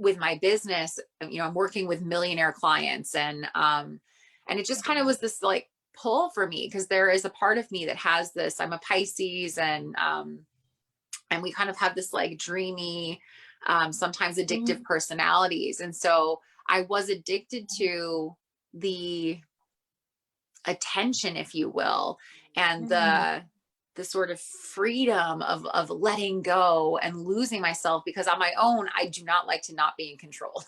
with my business, I'm working with millionaire clients, and it just kind of was this like pull for me, because there is a part of me that has this, I'm a Pisces, and we kind of have this like dreamy, sometimes addictive personalities. And so I was addicted to the attention, if you will, and the sort of freedom of letting go and losing myself, because on my own, I do not like to not be in control.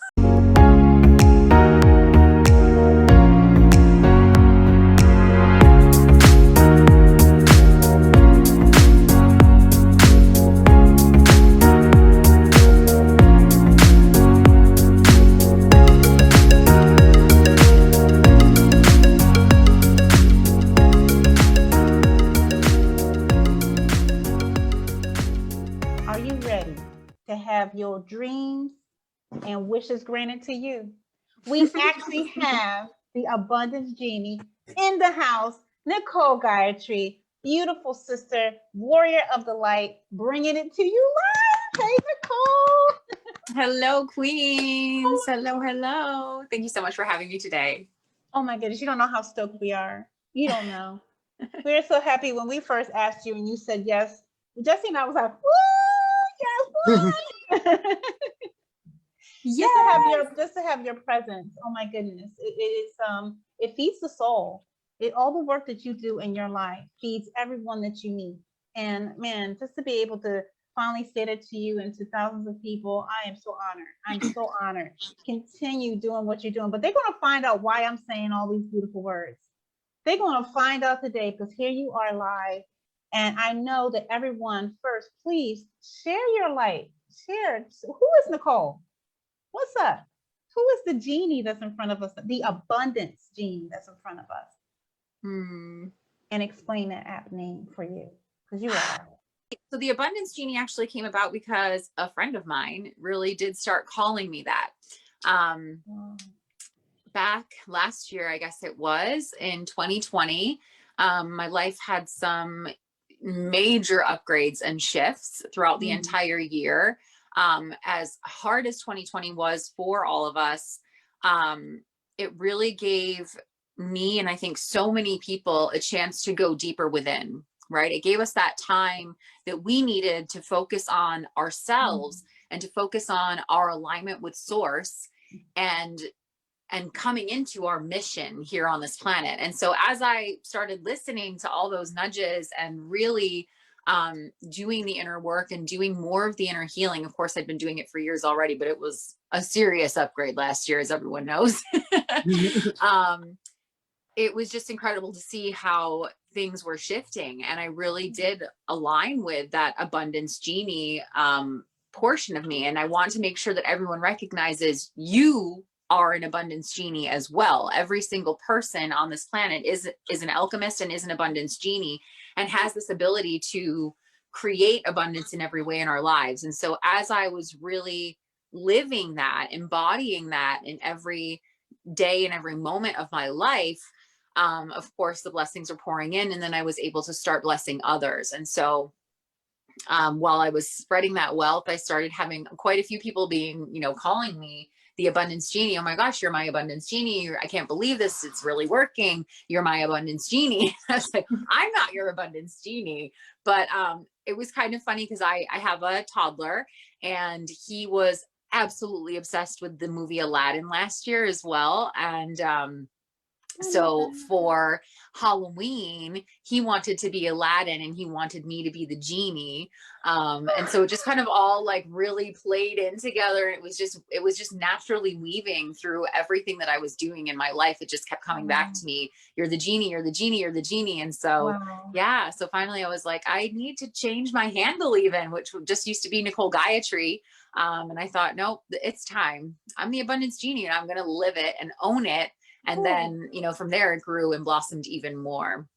Have your dreams and wishes granted to you. We actually have the abundance genie in the house, Nicole Gayatri, beautiful sister, warrior of the light, bringing it to you live. Hey, Nicole. Hello, queens. Hello. Thank you so much for having me today. Oh my goodness, you don't know how stoked we are. You don't know. We're so happy when we first asked you and you said yes. Jesse and I was like, woo, yes. Just to have your presence. Oh my goodness. It feeds the soul. All the work that you do in your life feeds everyone that you meet. And man, just to be able to finally say that to you and to thousands of people, I am so honored. I'm so honored. Continue doing what you're doing. But they're going to find out why I'm saying all these beautiful words. They're going to find out today, because here you are live. And I know that everyone, first, please share your light. Share. Who is Nicole? What's up? Who is the genie that's in front of us? The abundance genie that's in front of us. And explain that app name for you, because you are. So the abundance genie actually came about because a friend of mine really did start calling me that. Back last year, I guess it was in 2020, my life had some major upgrades and shifts throughout the entire year. As hard as 2020 was for all of us, it really gave me, and I think so many people, a chance to go deeper within, right? It gave us that time that we needed to focus on ourselves and to focus on our alignment with source and coming into our mission here on this planet. And so as I started listening to all those nudges and really doing the inner work and doing more of the inner healing, of course, I'd been doing it for years already, but it was a serious upgrade last year, as everyone knows. It was just incredible to see how things were shifting. And I really did align with that abundance genie portion of me. And I want to make sure that everyone recognizes you are an abundance genie as well. Every single person on this planet is an alchemist and is an abundance genie, and has this ability to create abundance in every way in our lives. And so as I was really living that, embodying that in every day and every moment of my life, of course, the blessings are pouring in, and then I was able to start blessing others. And so while I was spreading that wealth, I started having quite a few people being, calling me the abundance genie. Oh my gosh, you're my abundance genie. I can't believe this. It's really working. You're my abundance genie. I was like, I'm not your abundance genie. But it was kind of funny because I have a toddler, and he was absolutely obsessed with the movie Aladdin last year as well. And so for Halloween, he wanted to be Aladdin and he wanted me to be the genie. And so it just kind of all like really played in together. It was just naturally weaving through everything that I was doing in my life. It just kept coming back to me. You're the genie, you're the genie, you're the genie. And so, yeah, so finally I was like, I need to change my handle even, which just used to be Nicole Gayatri. And I thought, nope, it's time. I'm the abundance genie and I'm going to live it and own it. And then, from there it grew and blossomed even more.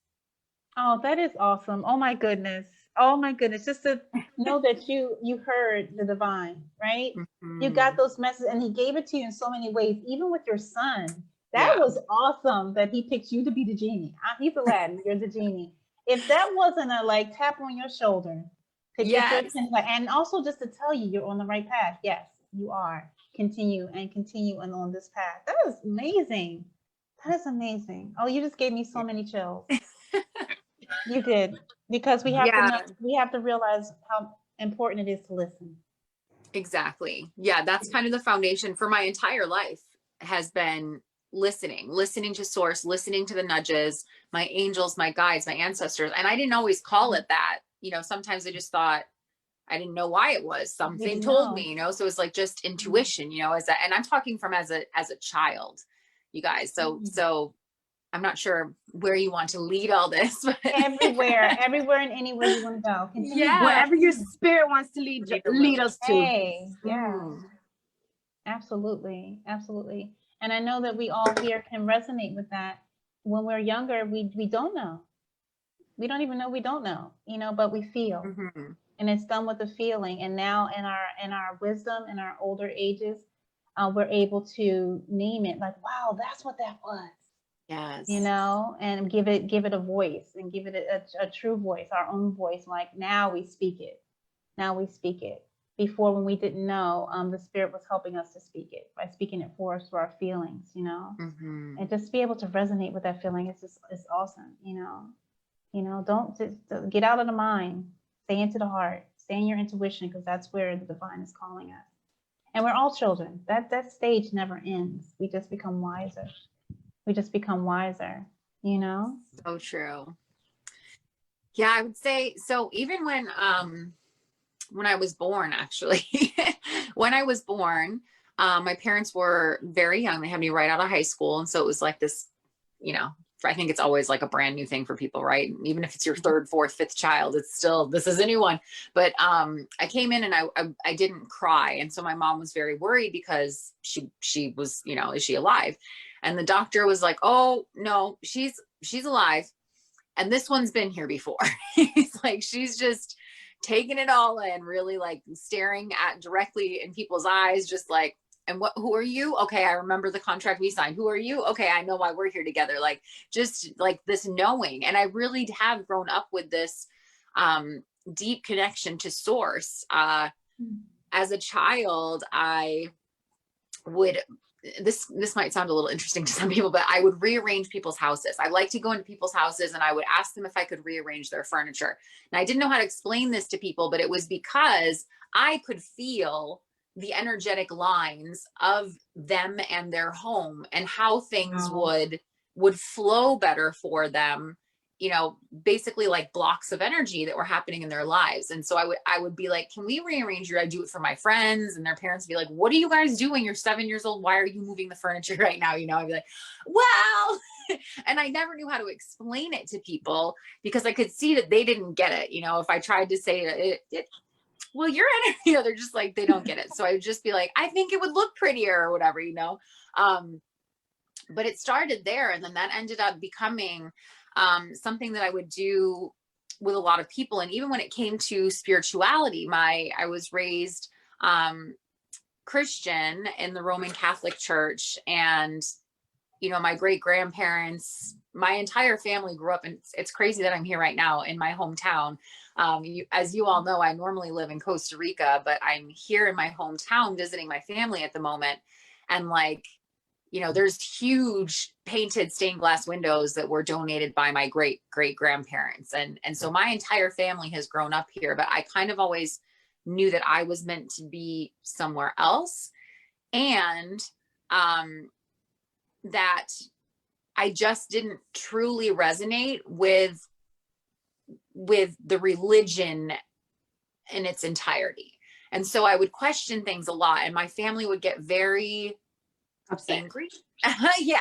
Oh, that is awesome. Oh my goodness. Oh my goodness. Just to know that you heard the divine, right? You got those messages, and he gave it to you in so many ways, even with your son. That was awesome that he picked you to be the genie. He's Aladdin, you're the genie. If that wasn't a like tap on your shoulder to get your attention, and also just to tell you you're on the right path. Yes, you are. Continue and continue and on this path. That is amazing. That is amazing. Oh, you just gave me so many chills. You did. Because we have to know, Yeah, we have to realize how important it is to listen. exactly. Yeah, that's kind of the foundation for my entire life has been listening to source, listening to the nudges, my angels, my guides, my ancestors. And I didn't always call it that. You know, sometimes I just thought I didn't know why it was. You Something didn't told know. me, you know, so it's like just intuition, you know, and I'm talking from as a child, you guys. So I'm not sure where you want to lead all this, but Everywhere and anywhere you want to go. Continue. yeah. Wherever your spirit wants to lead us to. Hey, yeah. Absolutely. Absolutely. And I know that we all here can resonate with that. When we're younger, we don't know. We don't even know we don't know, you know, but we feel. Mm-hmm. And it's done with the feeling. And now in our wisdom, in our older ages, we're able to name it like, wow, that's what that was. Yes. You know, and give it a voice and give it a true voice, our own voice. Like now we speak it. Now we speak it. Before, when we didn't know, the spirit was helping us to speak it by speaking it for us through our feelings, you know, and just be able to resonate with that feeling is just, it's awesome, you know, don't just get out of the mind, stay into the heart, stay in your intuition, because that's where the divine is calling us. And we're all children. That stage never ends. We just become wiser. You know? So true. Yeah, I would say so. Even when I was born, actually, when I was born, my parents were very young. They had me right out of high school. And so it was like this, you know, I think it's always like a brand new thing for people, right? Even if it's your third, fourth, fifth child, it's still, this is a new one. But I came in and I didn't cry. And so my mom was very worried because she was, you know, is she alive? And the doctor was like, oh no, she's alive. And this one's been here before. He's like, she's just taking it all in, really like staring at directly in people's eyes, just like, and who are you? Okay, I remember the contract we signed. Who are you? Okay, I know why we're here together. Like, just like this knowing. And I really have grown up with this deep connection to source. As a child, I would, this might sound a little interesting to some people, but I would rearrange people's houses. I like to go into people's houses and I would ask them if I could rearrange their furniture. And I didn't know how to explain this to people, but it was because I could feel the energetic lines of them and their home and how things would flow better for them, you know, basically like blocks of energy that were happening in their lives. And so I would be like, can we rearrange your, I do it for my friends, and their parents would be like, what are you guys doing? You're 7 years old. Why are you moving the furniture right now? You know, I'd be like, well, and I never knew how to explain it to people because I could see that they didn't get it. You know, if I tried to say it well, your energy, you know, they're just like, they don't get it. So I would just be like, I think it would look prettier or whatever, you know? But it started there. And then that ended up becoming something that I would do with a lot of people. And even when it came to spirituality, I was raised Christian in the Roman Catholic Church. And, you know, my great grandparents, my entire family grew up, and it's crazy that I'm here right now in my hometown. As you all know, I normally live in Costa Rica, but I'm here in my hometown visiting my family at the moment. And like, you know, there's huge painted stained glass windows that were donated by my great grandparents. And so my entire family has grown up here, but I kind of always knew that I was meant to be somewhere else. And that I just didn't truly resonate with the religion in its entirety. And so I would question things a lot, and my family would get very upset. Angry. Yeah.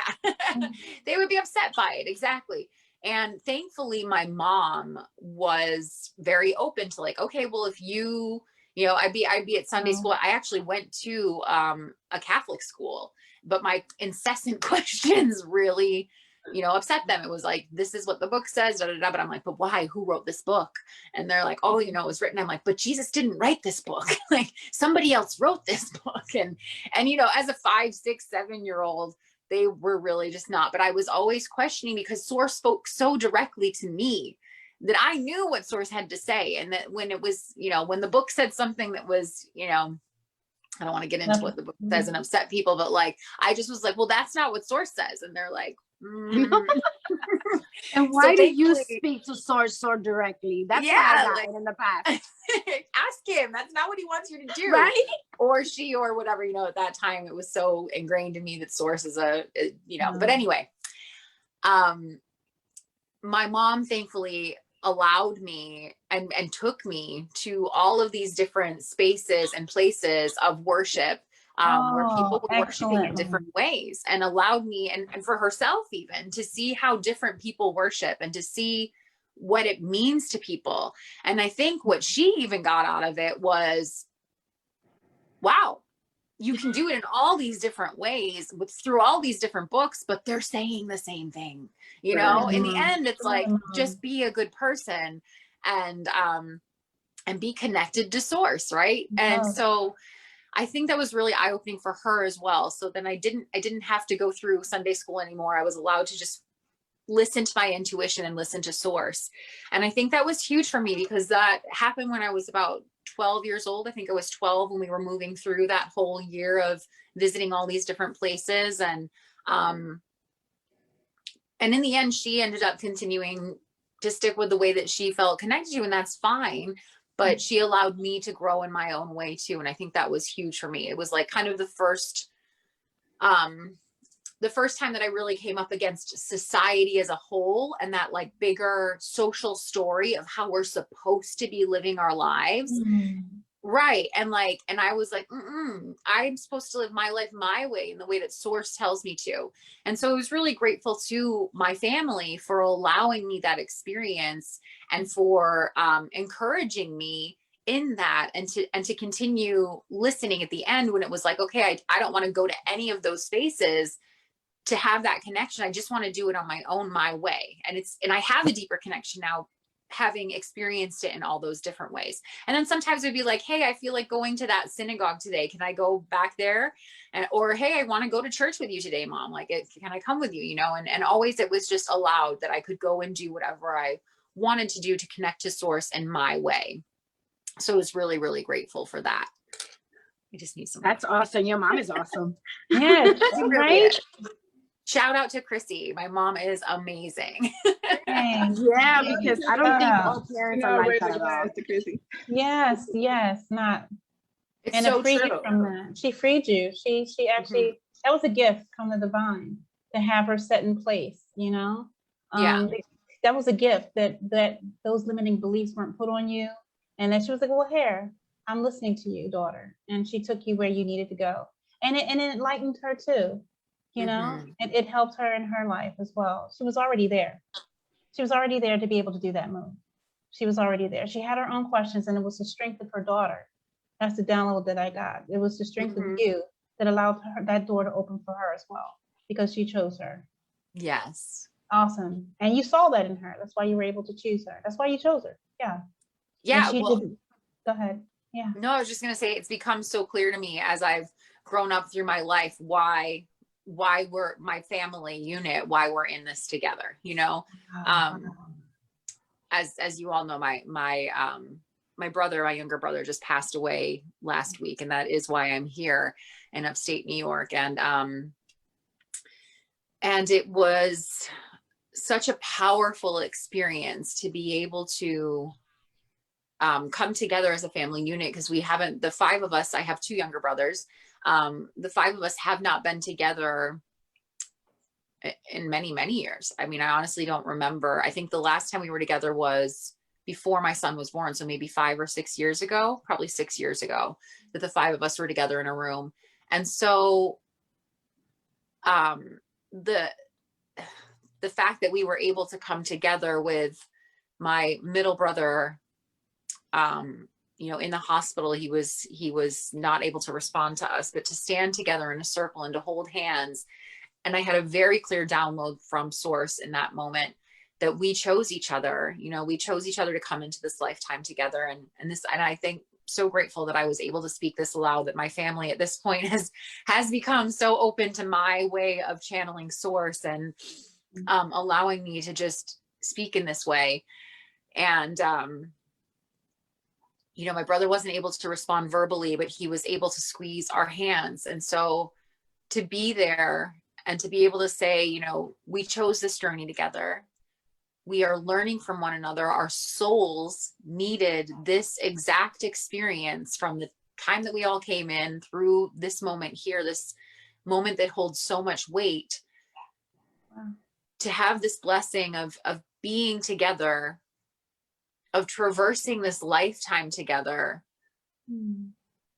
They would be upset by it. Exactly. And thankfully my mom was very open to like, okay, well, if you know, I'd be at Sunday school. I actually went to a Catholic school, but my incessant questions really, you know, upset them. It was like, this is what the book says, da, da, da. But I'm like, but why? Who wrote this book? And they're like, oh, you know, it was written. I'm like, but Jesus didn't write this book. Like somebody else wrote this book. And, you know, as a 5, 6, 7-year-old, they were really just not. But I was always questioning because Source spoke so directly to me that I knew what Source had to say. And that when it was, you know, when the book said something that was, you know, I don't want to get into what the book says and upset people, but like, I just was like, well, that's not what source says. And they're like, And why so do you speak to source so directly? That's what I got in the past. Ask him. That's not what he wants you to do. Right? Or she, or whatever, you know, at that time, it was so ingrained in me that source is you know, but anyway, my mom thankfully allowed me and took me to all of these different spaces and places of worship, where people were worshiping in different ways, and allowed me and for herself even to see how different people worship and to see what it means to people. And I think what she even got out of it was, wow, you can do it in all these different ways through all these different books, but they're saying the same thing, you know. In the end, it's like, just be a good person and be connected to source, right? And so I think that was really eye-opening for her as well. So then I didn't have to go through Sunday school anymore. I was allowed to just listen to my intuition and listen to source. And I think that was huge for me, because that happened when I was about 12 years old. I think I was 12 when we were moving through that whole year of visiting all these different places. And in the end, she ended up continuing to stick with the way that she felt connected to, and that's fine. But she allowed me to grow in my own way too. And I think that was huge for me. It was like kind of the first time that I really came up against society as a whole, and that like bigger social story of how we're supposed to be living our lives. Right. And I was like, I'm supposed to live my life my way, in the way that source tells me to. And so I was really grateful to my family for allowing me that experience, and for encouraging me in that, and to continue listening at the end, when it was like, okay, I don't want to go to any of those spaces to have that connection. I just want to do it on my own, my way. And I have a deeper connection now, having experienced it in all those different ways. And then sometimes it'd be like, hey, I feel like going to that synagogue today. Can I go back there? Or, hey, I want to go to church with you today, Mom. Like, can I come with you? You know, and always it was just allowed that I could go and do whatever I wanted to do to connect to source in my way. So I was really, really grateful for that. I just need some. That's awesome. Your mom is awesome. Yeah, right? Shout out to Chrissy. My mom is amazing. Yeah, because I don't think all parents are like that at all. Yes, not. It's and so it freed true. you from that. She freed you. She actually, that was a gift from the divine, to have her set in place, you know? That was a gift, that those limiting beliefs weren't put on you. And then she was like, well, here, I'm listening to you, daughter. And she took you where you needed to go. And it enlightened her too. You know, it helped her in her life as well. She was already there. She was already there to be able to do that move. She was already there. She had her own questions, and it was the strength of her daughter. That's the download that I got. It was the strength of you that allowed her, that door to open for her as well, because she chose her. Yes. Awesome. And you saw that in her. That's why you were able to choose her. That's why you chose her. Yeah. Yeah. Go ahead. Yeah. No, I was just going to say, it's become so clear to me as I've grown up through my life, why we're my family unit, why we're in this together, you know. As you all know, my brother, my younger brother, just passed away last week, and that is why I'm here in upstate New York. And it was such a powerful experience to be able to come together as a family unit, because the five of us, I have two younger brothers. The five of us have not been together in many, many years. I mean, I honestly don't remember. I think the last time we were together was before my son was born. So maybe 5 or 6 years ago, probably 6 years ago, that the five of us were together in a room. And so the fact that we were able to come together with my middle brother, you know, in the hospital, he was not able to respond to us, but to stand together in a circle and to hold hands. And I had a very clear download from source in that moment, that we chose each other. You know, we chose each other to come into this lifetime together. And I think so grateful that I was able to speak this aloud, that my family at this point has become so open to my way of channeling source, and allowing me to just speak in this way. And you know, my brother wasn't able to respond verbally, but he was able to squeeze our hands. And so to be there and to be able to say, you know, we chose this journey together. We are learning from one another. Our souls needed this exact experience from the time that we all came in through this moment here, this moment that holds so much weight. Wow. To have this blessing of being together, of traversing this lifetime together,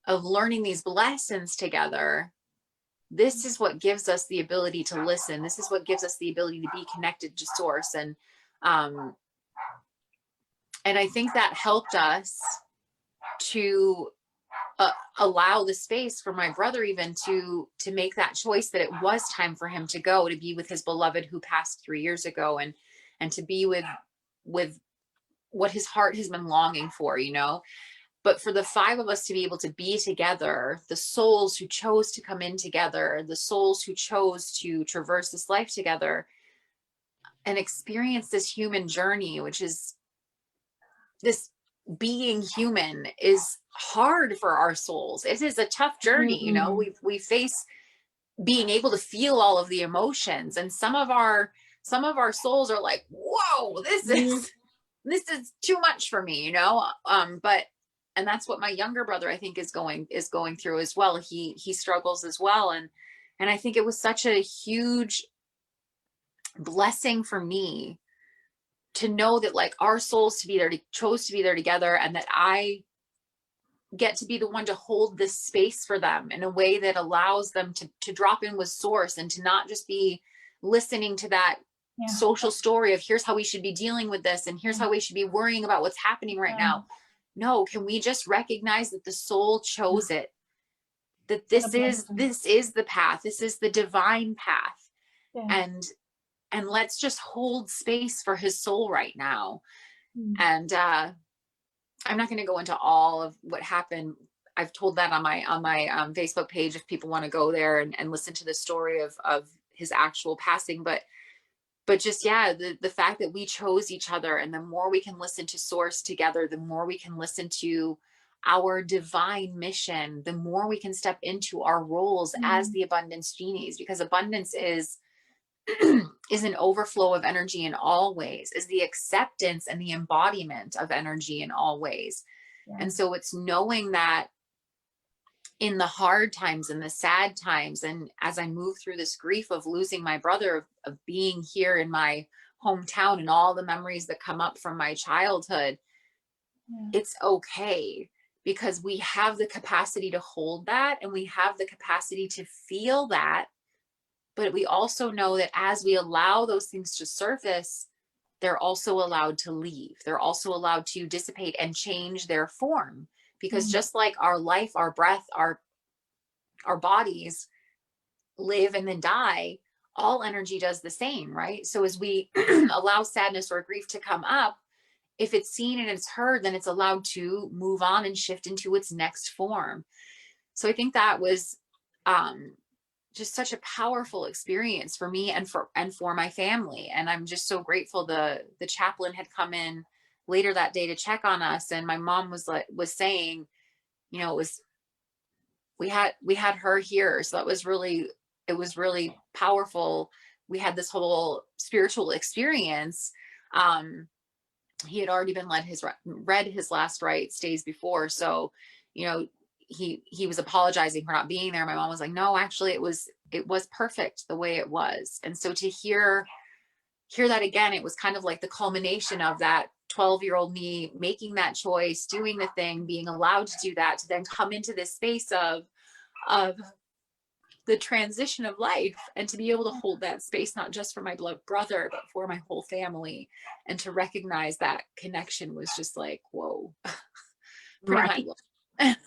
of learning these lessons together. This is what gives us the ability to listen. This is what gives us the ability to be connected to source. And I think that helped us to allow the space for my brother even to make that choice, that it was time for him to go, to be with his beloved who passed 3 years ago, and to be with what his heart has been longing for, you know. But for the 5 of us to be able to be together, the souls who chose to come in together, the souls who chose to traverse this life together and experience this human journey, which is this being human, is hard for our souls. It is a tough journey. You know, we face being able to feel all of the emotions, and some of our souls are like, whoa, this is too much for me, you know. And that's what my younger brother, I think, is going through as well. He struggles as well. And I think it was such a huge blessing for me to know that, like, our souls chose to be there together, and that I get to be the one to hold this space for them in a way that allows them to drop in with source, and to not just be listening to that social story of here's how we should be dealing with this, and here's how we should be worrying about what's happening right now. No, can we just recognize that the soul chose it, that this is the path, this is the divine path. And let's just hold space for his soul right now. And I'm not going to go into all of what happened. I've told that on my Facebook page if people want to go there and listen to the story of his actual passing. But just, the fact that we chose each other, and the more we can listen to source together, the more we can listen to our divine mission, the more we can step into our roles as the abundance genies, because abundance is an overflow of energy in all ways, is the acceptance and the embodiment of energy in all ways. And so it's knowing that in the hard times and the sad times, and as I move through this grief of losing my brother, of being here in my hometown and all the memories that come up from my childhood, it's okay, because we have the capacity to hold that, and we have the capacity to feel that. But we also know that as we allow those things to surface, they're also allowed to leave. They're also allowed to dissipate and change their form. Because just like our life, our breath, our bodies live and then die, all energy does the same, right? So as we allow sadness or grief to come up, if it's seen and it's heard, then it's allowed to move on and shift into its next form. So I think that was just such a powerful experience for me and for my family. And I'm just so grateful the chaplain had come in later that day to check on us, and my mom was saying, you know, we had her here, so it was really powerful. We had this whole spiritual experience. He had already been read his last rites days before, so, you know, he was apologizing for not being there. My mom was like, no, actually it was perfect the way it was. And so to hear that again, it was kind of like the culmination of that 12-year-old me making that choice, doing the thing, being allowed to do that, to then come into this space of the transition of life, and to be able to hold that space, not just for my blood brother, but for my whole family, and to recognize that connection was just like, whoa. Right. That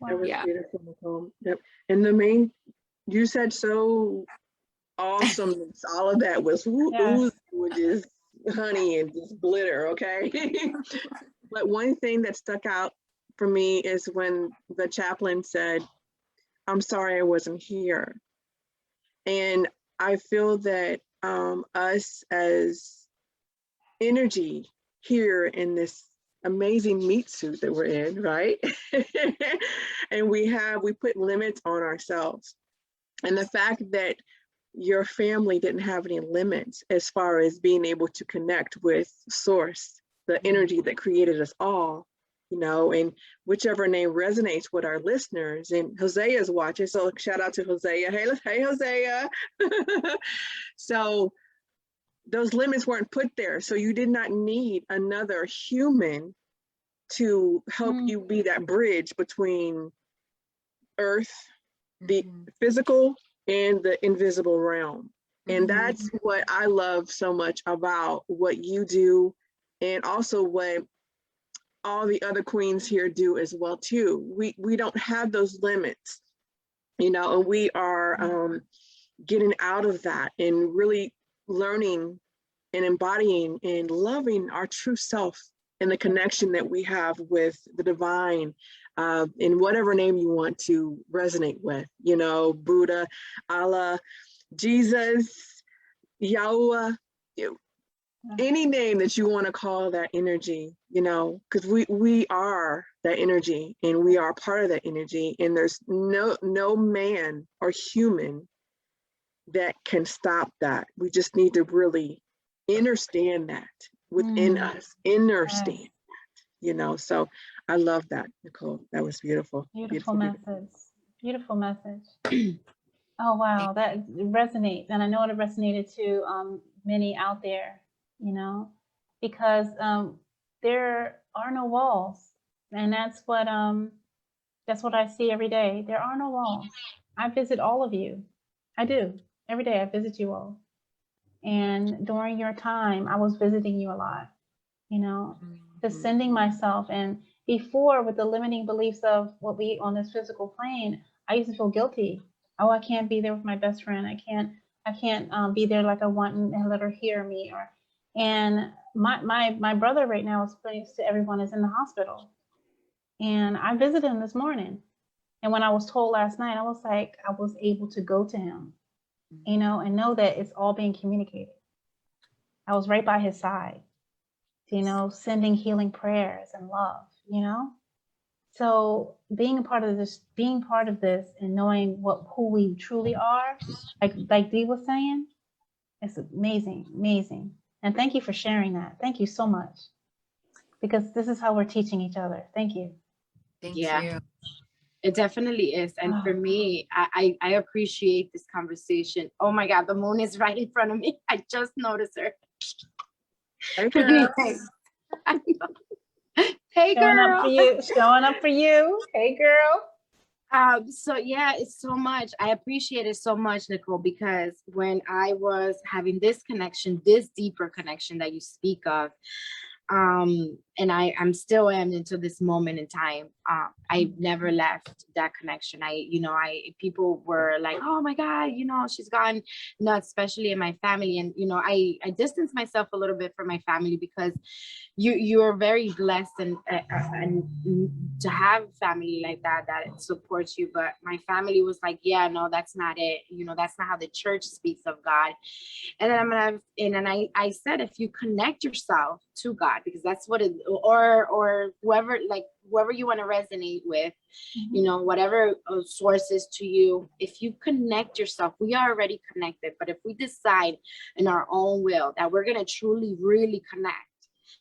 was beautiful, Nicole. Yep. And you said so awesome. All of that was oozing with just honey and just glitter, okay? But one thing that stuck out for me is when the chaplain said, I'm sorry I wasn't here. And I feel that us as energy here in this amazing meat suit that we're in, right? And we put limits on ourselves. And the fact that your family didn't have any limits as far as being able to connect with source, the energy that created us all, you know, and whichever name resonates with our listeners. And Hosea's watching, so shout out to Hosea. Hey, Hosea. So those limits weren't put there. So you did not need another human to help you be that bridge between earth, the physical, and the invisible realm. And that's what I love so much about what you do, and also what all the other queens here do as well too. We don't have those limits, you know, and we are getting out of that and really learning and embodying and loving our true self and the connection that we have with the divine, in whatever name you want to resonate with, you know, Buddha, Allah, Jesus, Yahweh, any name that you want to call that energy, you know, because we are that energy and we are part of that energy, and there's no man or human that can stop that. We just need to really understand that within us, understand that, you know. So I love that, Nicole. That was beautiful. Beautiful message. Beautiful message. Oh wow, that resonates, and I know it resonated to many out there, you know, because there are no walls, and that's what I see every day. There are no walls. I visit all of you. I do. Every day I visit you all. And during your time, I was visiting you a lot, you know, descending myself. And before, with the limiting beliefs of what we on this physical plane, I used to feel guilty. Oh, I can't be there with my best friend. I can't be there like I want and let her hear me. And my brother right now, is placed to everyone, is in the hospital. And I visited him this morning. And when I was told last night, I was like, I was able to go to him, you know, and know that it's all being communicated. I was right by his side, you know, sending healing prayers and love, you know. So being a part of this, and knowing who we truly are, like Dee was saying, it's amazing, amazing. And thank you for sharing that. Thank you so much, because this is how we're teaching each other. Thank you. Thank you. It definitely is. And for me, I appreciate this conversation. Oh my God, the moon is right in front of me. I just noticed her. Hey, girl. Hey, girl. Showing up for you. Showing up for you. Hey, girl. So yeah, it's so much. I appreciate it so much, Nicole, because when I was having this connection, this deeper connection that you speak of, and I'm still am until this moment in time. I never left that connection. People were like, oh my God, you know, she's gone nuts, especially in my family. And, you know, I distanced myself a little bit from my family, because you're very blessed and to have family like that supports you. But my family was like, yeah, no, that's not it. You know, that's not how the church speaks of God. And then I said, if you connect yourself to God, because that's what it, or whoever you want to resonate with, you know, whatever source is to you, if you connect yourself, we are already connected. But if we decide in our own will that we're going to truly, really connect,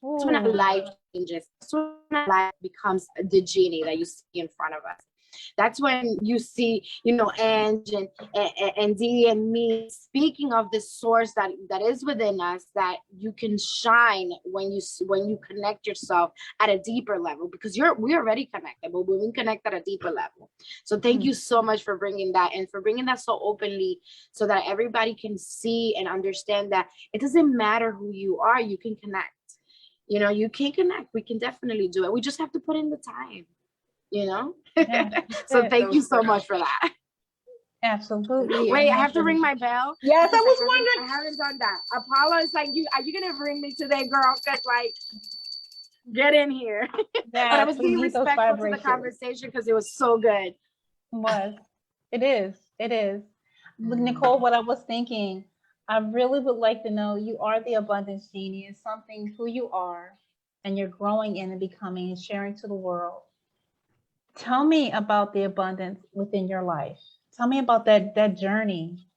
that's when our life changes. That's when our life becomes the genie that you see in front of us. That's when you see, you know, Ange and Dee and me speaking of this source that is within us, that you can shine when you connect yourself at a deeper level, because we're already connected, but we connect at a deeper level. So thank you so much for bringing that, and for bringing that so openly, so that everybody can see and understand that it doesn't matter who you are, you can connect. You know, you can connect. We can definitely do it. We just have to put in the time. You know. So thank you so much for that. Absolutely. Wait, I have to ring my bell. Yes, I was wondering. I haven't done that. Apollo is like, are you gonna bring me today, girl? Cause like, get in here. But I was being respectful to the conversation because it was so good. It is. Nicole, what I was thinking, I really would like to know, you are the abundance genie. It's something who you are. and you're growing in and becoming and sharing to the world. Tell me about the abundance within your life. Tell me about that journey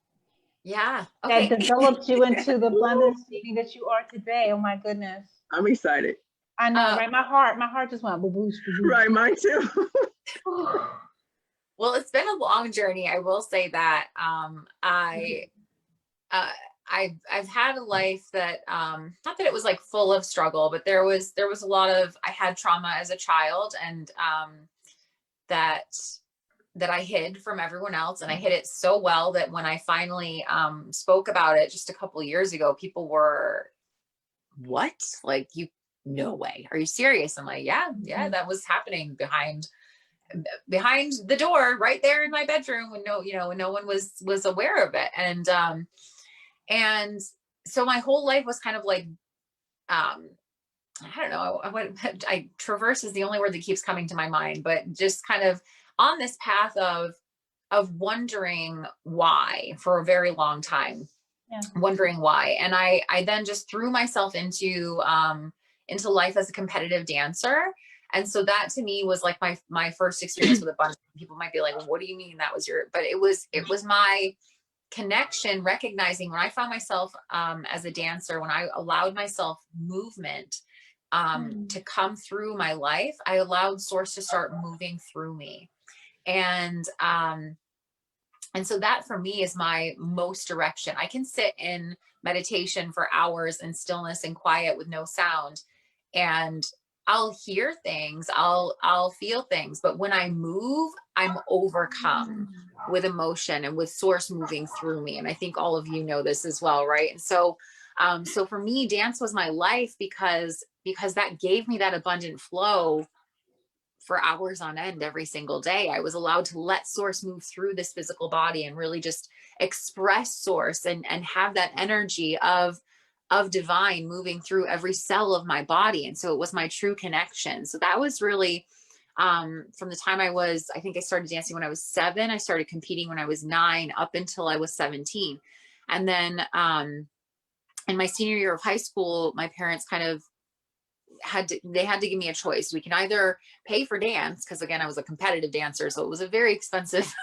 Yeah. that Okay. developed you into the abundance Genie that you are today. Oh my goodness. I'm excited. I know, right? My heart just went boo-boosh, boo-boosh. Right, mine too. Well, it's been a long journey. I will say that. Uh, I've had a life that, not that it was like full of struggle, but there was a lot of, I had trauma as a child, and, that I hid from everyone else. And I hid it so well that when I finally, spoke about it just a couple of years ago, people were, what? Like, you, no way. Are you serious? I'm like, yeah, that was happening behind the door right there in my bedroom when when no one was aware of it. And so my whole life was kind of like, I don't know, I traverse is the only word that keeps coming to my mind, but just kind of on this path of wondering why for a very long time. Yeah. Wondering why. And I then just threw myself into life as a competitive dancer. And so that to me was like my first experience with abundance. People might be like, well, what do you mean that was your, but it was my connection, recognizing when I found myself as a dancer, when I allowed myself movement to come through my life, I allowed source to start moving through me. And so that for me is my most direction. I can sit in meditation for hours in stillness and quiet with no sound, and I'll hear things, I'll feel things, but when I move, I'm overcome with emotion and with source moving through me. And I think all of you know this as well, right? And so so for me, dance was my life because that gave me that abundant flow for hours on end every single day. I was allowed to let source move through this physical body and really just express source and have that energy of divine moving through every cell of my body. And so it was my true connection. So that was really from the time I think I started dancing when I was 7. I started competing when I was 9 up until I was 17. And then in my senior year of high school, my parents kind of had to give me a choice. We can either pay for dance, because again, I was a competitive dancer, so it was a very expensive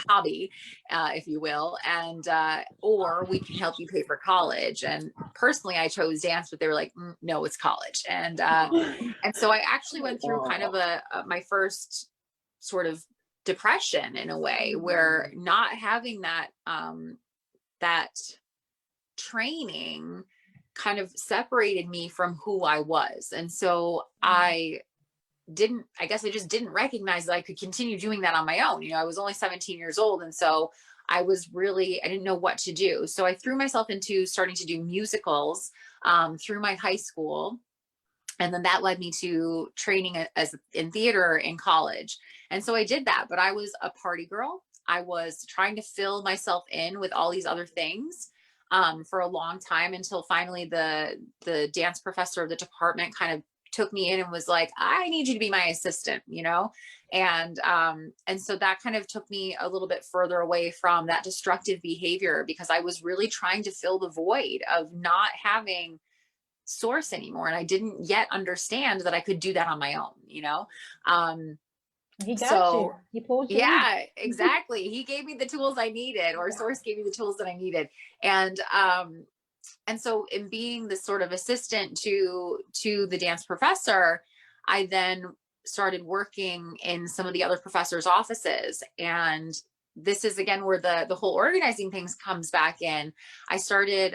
hobby, if you will, and or we can help you pay for college. And personally, I chose dance, but they were like, no, it's college. And so I actually went through kind of my first sort of depression in a way, where not having that that training kind of separated me from who I was. And so I guess I just didn't recognize that I could continue doing that on my own. I was only 17 years old. And so I didn't know what to do. So I threw myself into starting to do musicals through my high school. And then that led me to training in theater in college. And so I did that, but I was a party girl. I was trying to fill myself in with all these other things for a long time, until finally the dance professor of the department kind of took me in and was like, I need you to be my assistant, and so that kind of took me a little bit further away from that destructive behavior, because I was really trying to fill the void of not having source anymore. And I didn't yet understand that I could do that on my own, He got you. He pulled you yeah, in. exactly. He gave me the tools I needed, or source gave me the tools that I needed. And so in being this sort of assistant to the dance professor, I then started working in some of the other professors' offices. And this is again where the whole organizing things comes back in. I started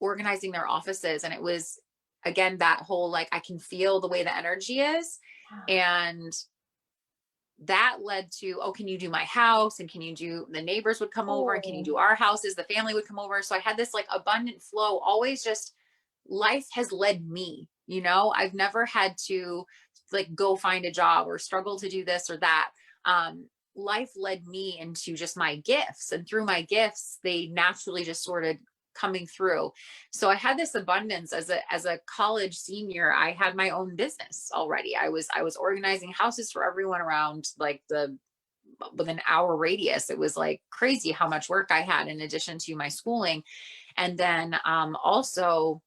organizing their offices, and it was again that whole, like, I can feel the way the energy is. And that led to, can you do my house? And the neighbors would come over, and can you do our houses? The family would come over. So I had this like abundant flow, always just life has led me, I've never had to like go find a job or struggle to do this or that. Life led me into just my gifts, and through my gifts, they naturally just sort of coming through. So I had this abundance as a college senior. I had my own business already. I was organizing houses for everyone around like with an hour radius. It was like crazy how much work I had in addition to my schooling. And then also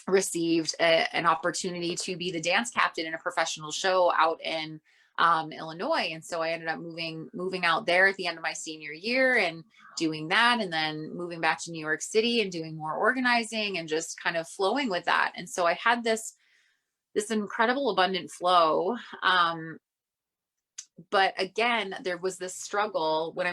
received an opportunity to be the dance captain in a professional show out in Illinois. And so I ended up moving out there at the end of my senior year and doing that, and then moving back to New York City and doing more organizing and just kind of flowing with that. And so I had this incredible abundant flow. But again, there was this struggle when I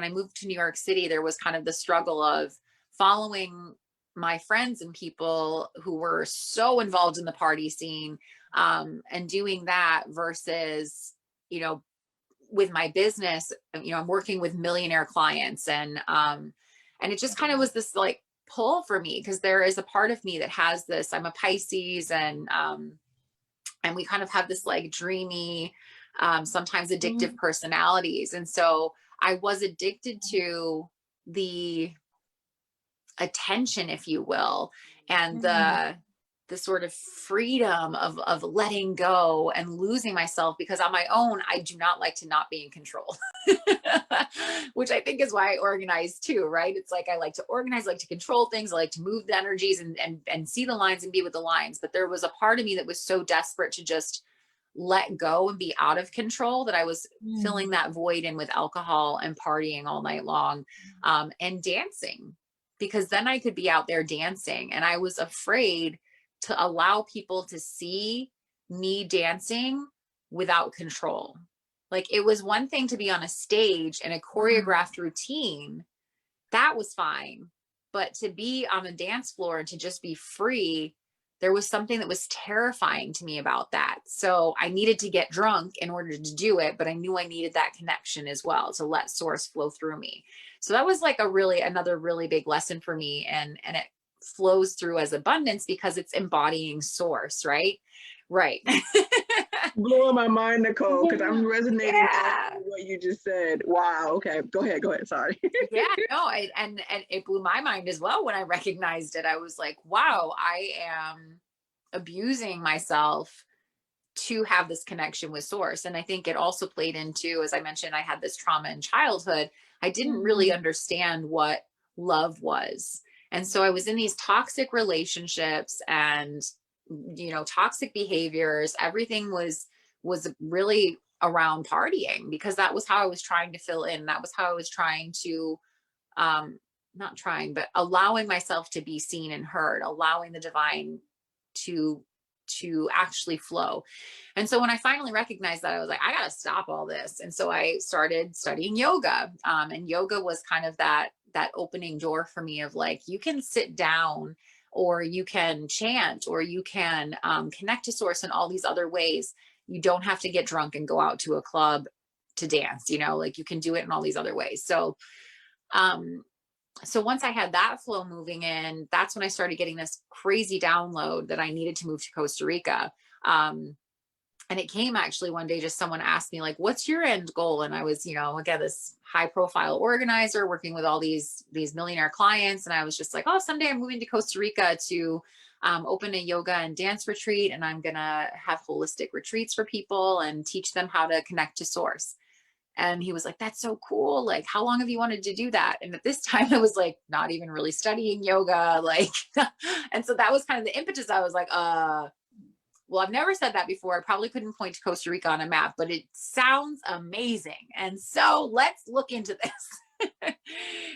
moved to New York City. There was kind of the struggle of following my friends and people who were so involved in the party scene, and doing that versus, with my business, I'm working with millionaire clients, and it just kind of was this like pull for me, because there is a part of me that has this, I'm a Pisces, and we kind of have this like dreamy, sometimes addictive personalities. And so I was addicted to the attention, if you will, and the sort of freedom of letting go and losing myself, because on my own, I do not like to not be in control, which I think is why I organize too, right? It's like, I like to organize, I like to control things. I like to move the energies and see the lines and be with the lines. But there was a part of me that was so desperate to just let go and be out of control, that I was filling that void in with alcohol and partying all night long, and dancing, because then I could be out there dancing. And I was afraid to allow people to see me dancing without control. Like, it was one thing to be on a stage and a choreographed routine, that was fine. But to be on the dance floor and to just be free, there was something that was terrifying to me about that. So I needed to get drunk in order to do it, but I knew I needed that connection as well to let source flow through me. So that was like another really big lesson for me. And it flows through as abundance because it's embodying source, right? Right. Blowing my mind, Nicole, because I'm resonating Yeah. with what you just said. Wow. Okay. Go ahead. Sorry. Yeah, no, and it blew my mind as well when I recognized it. I was like, wow, I am abusing myself to have this connection with source. And I think it also played into, as I mentioned, I had this trauma in childhood. I didn't really understand what love was. And so I was in these toxic relationships and, toxic behaviors. Everything was really around partying, because that was how I was trying to fill in. That was how I was trying to, not trying, but allowing myself to be seen and heard, allowing the divine to actually flow. And so when I finally recognized that, I was like, I got to stop all this. And so I started studying yoga. And yoga was kind of that opening door for me of like, you can sit down, or you can chant, or you can connect to source in all these other ways. You don't have to get drunk and go out to a club to dance, like you can do it in all these other ways. So, so once I had that flow moving in, that's when I started getting this crazy download that I needed to move to Costa Rica. And it came actually one day, just someone asked me like, what's your end goal? And I was, again, this high profile organizer working with all these millionaire clients. And I was just like, oh, someday I'm moving to Costa Rica to open a yoga and dance retreat. And I'm going to have holistic retreats for people and teach them how to connect to source. And he was like, that's so cool. Like, how long have you wanted to do that? And at this time I was like, not even really studying yoga. Like, and so that was kind of the impetus. I was like, well, I've never said that before. I probably couldn't point to Costa Rica on a map, but it sounds amazing. And so let's look into this.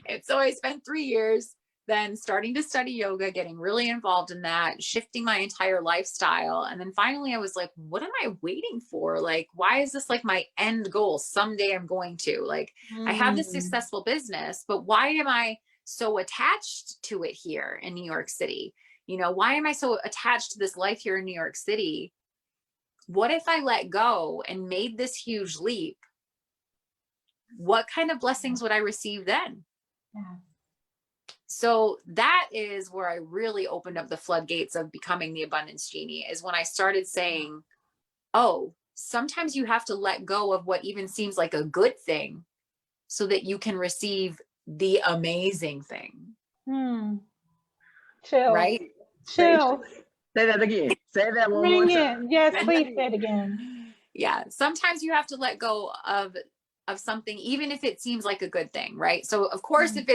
And so I spent 3 years then starting to study yoga, getting really involved in that, shifting my entire lifestyle. And then finally I was like, what am I waiting for? Like, why is this like my end goal? Someday I'm going to, like, I have this successful business, but why am I so attached to it here in New York City? Why am I so attached to this life here in New York City? What if I let go and made this huge leap? What kind of blessings would I receive then? Yeah. So that is where I really opened up the floodgates of becoming the abundance genie, is when I started saying, oh, sometimes you have to let go of what even seems like a good thing so that you can receive the amazing thing. Chill. Right? Chill. Say that again. Say that one more time. Yes, please say it again. Yeah. Sometimes you have to let go of of something, even if it seems like a good thing, right? So of course, if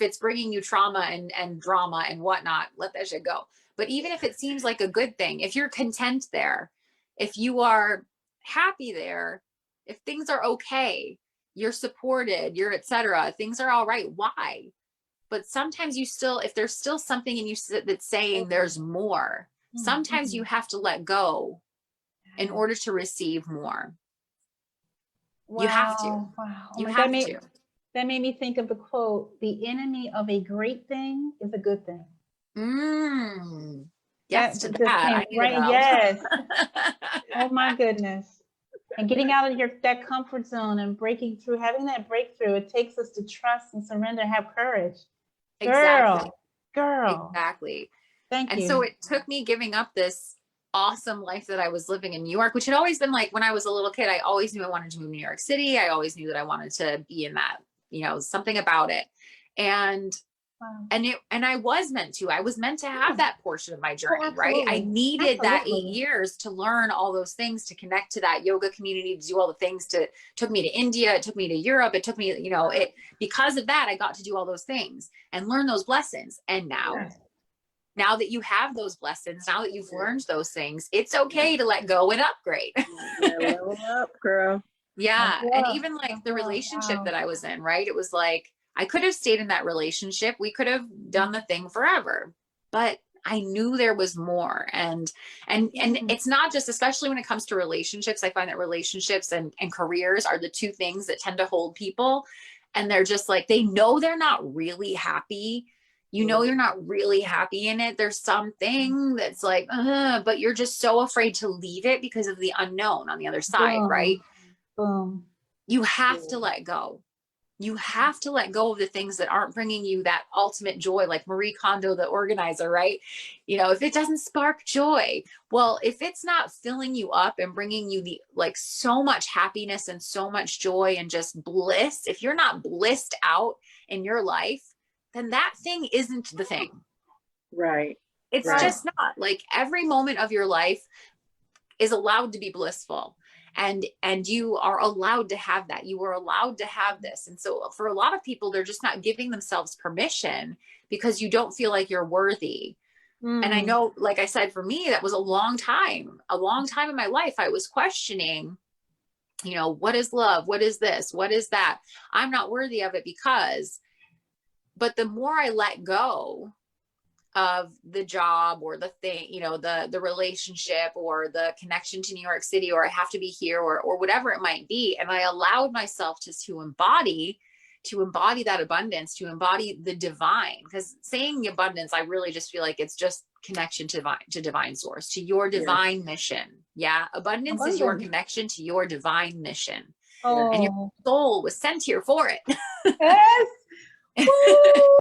it's bringing you trauma and drama and whatnot, let that shit go. But even if it seems like a good thing, if you're content there, if you are happy there, if things are okay, you're supported, you're etc., things are all right. Why? But sometimes you still, if there's still something in you that's saying there's more, sometimes you have to let go in order to receive more. Wow, you have to. Wow. You Oh, have to. That made me think of the quote, the enemy of a great thing is a good thing. Yes, that to just that. came I need right. to know. Yes. Oh my goodness. And getting out of that comfort zone and breaking through, having that breakthrough, it takes us to trust and surrender, have courage. Exactly. Girl. Exactly. Thank you. And so it took me giving up this awesome life that I was living in New York, which had always been like, when I was a little kid, I always knew I wanted to move to New York City. I always knew that I wanted to be in that, you know, something about it. And I was meant to have that portion of my journey, right? I needed that 8 years to learn all those things, to connect to that yoga community, to do all the things. Took me to India, it took me to Europe, it took me, you know, because of that, I got to do all those things and learn those lessons. And now that you have those lessons, now that you've learned those things, it's okay to let go and upgrade. Level up, girl. Yeah. And even like the relationship that I was in, right? It was like, I could have stayed in that relationship. We could have done the thing forever, but I knew there was more. And it's not just, especially when it comes to relationships, I find that relationships and careers are the two things that tend to hold people. And they're just like, they know they're not really happy. You know, you're not really happy in it. There's something that's like, but you're just so afraid to leave it because of the unknown on the other side, right? Boom. You have to let go. You have to let go of the things that aren't bringing you that ultimate joy, like Marie Kondo, the organizer, right? You know, if it doesn't spark joy, well, if it's not filling you up and bringing you the, like, so much happiness and so much joy and just bliss, if you're not blissed out in your life, then that thing isn't the thing. Right. It's just not. Like, every moment of your life is allowed to be blissful. And you are allowed to have that. You are allowed to have this. And so for a lot of people, they're just not giving themselves permission because you don't feel like you're worthy. And I know, like I said, for me, that was a long time in my life. I was questioning, you know, what is love? What is this? What is that? I'm not worthy of it but the more I let go of the job or the thing, you know, the relationship or the connection to New York City, or I have to be here, or whatever it might be. And I allowed myself to embody that abundance, to embody the divine, because saying abundance, I really just feel like it's just connection to divine source, to your divine mission. Yeah. Abundance is your connection to your divine mission. And your soul was sent here for it. Yes.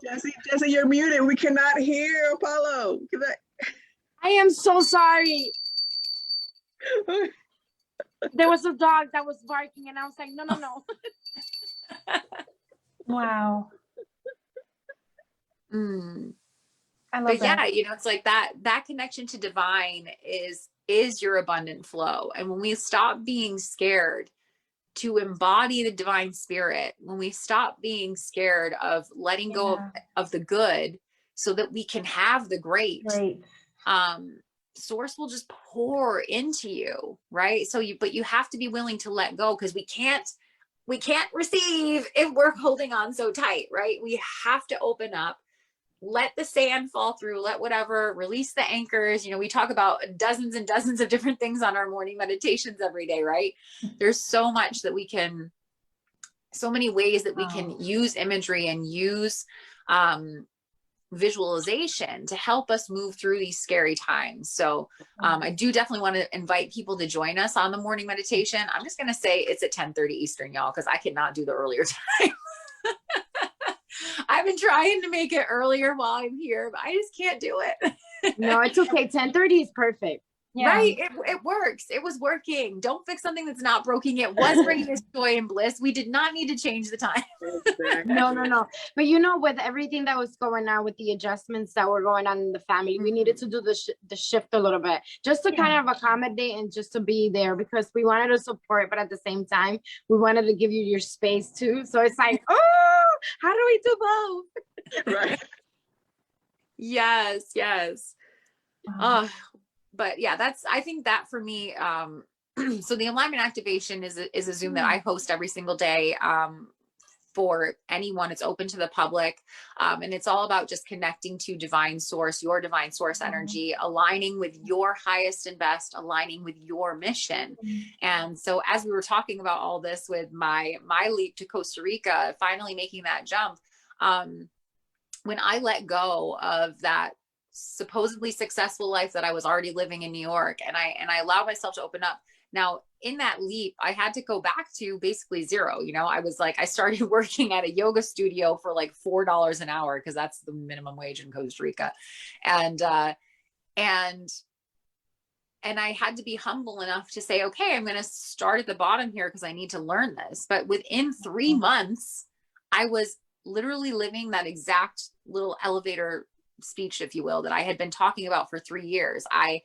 Jesse, you're muted. We cannot hear Apollo. I am so sorry. There was a dog that was barking and I was like, no. Wow. I love that. Yeah, you know, it's like that connection to divine is your abundant flow. And when we stop being scared to embody the divine spirit, when we stop being scared of letting go of the good so that we can have the great, source will just pour into you, right? But you have to be willing to let go, because we can't receive if we're holding on so tight, right? We have to open up, let the sand fall through, let whatever, release the anchors. You know, we talk about dozens and dozens of different things on our morning meditations every day, right? There's so much that so many ways that we can use imagery and use visualization to help us move through these scary times. So I do definitely want to invite people to join us on the morning meditation. I'm just going to say it's at 10:30 Eastern, y'all, because I cannot do the earlier time. I've been trying to make it earlier while I'm here, but I just can't do it. No, it's okay. 10:30 is perfect. Yeah. Right. It works. It was working. Don't fix something that's not broken. It was bringing us joy and bliss. We did not need to change the time. Exactly. No. But you know, with everything that was going on, with the adjustments that were going on in the family, we needed to do the shift a little bit, just to kind of accommodate and just to be there, because we wanted to support, but at the same time, we wanted to give you your space too. So it's like, oh, how do we do both? Right. Yes. Yes. But yeah, I think that for me, so the alignment activation is a Zoom that I host every single day, for anyone. It's open to the public. And it's all about just connecting to divine source, your divine source energy, aligning with your highest and best, aligning with your mission. And so as we were talking about all this with my leap to Costa Rica, finally making that jump, when I let go of that supposedly successful life that I was already living in New York, and I allowed myself to open up. Now, in that leap, I had to go back to basically zero. You know, I was like, I started working at a yoga studio for like $4 an hour, because that's the minimum wage in Costa Rica. And I had to be humble enough to say, okay, I'm going to start at the bottom here because I need to learn this. But within 3 months, I was literally living that exact little elevator speech, if you will, that I had been talking about for 3 years. I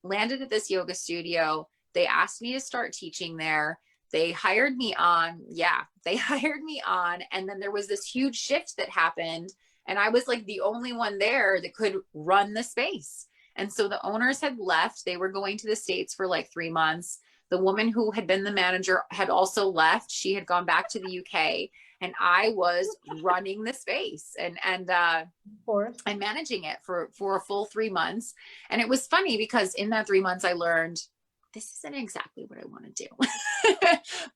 landed at this yoga studio. They asked me to start teaching there. They hired me on. Yeah, they hired me on. And then there was this huge shift that happened. And I was like the only one there that could run the space. And so the owners had left. They were going to the States for like 3 months. The woman who had been the manager had also left. She had gone back to the UK. And I was running the space and managing it for a full 3 months. And it was funny because in that 3 months, I learned this isn't exactly what I want to do,